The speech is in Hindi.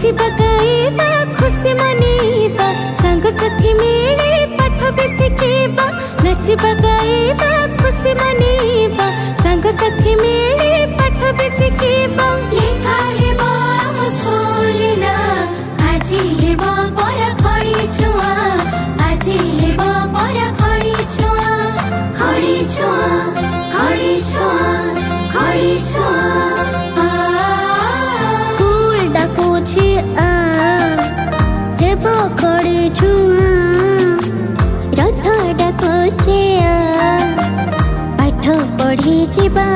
नाचिबा गाइबा खुशी मनेबा संग साथी मिले पाठ भी शिखेबा नाचिबा गाइबा खुशी मनेबा संग साथी मिले पाठ भी शिखेबा लेखा हेबो आम स्कूल ना आजी हेबो परा खड़ी छुआ आजी हेबो परा खड़ी छुआ खड़ी छुआ खड़ी छुआ खड़ी छुआ रथ डाकुचे पाठ पढ़ी जीवा।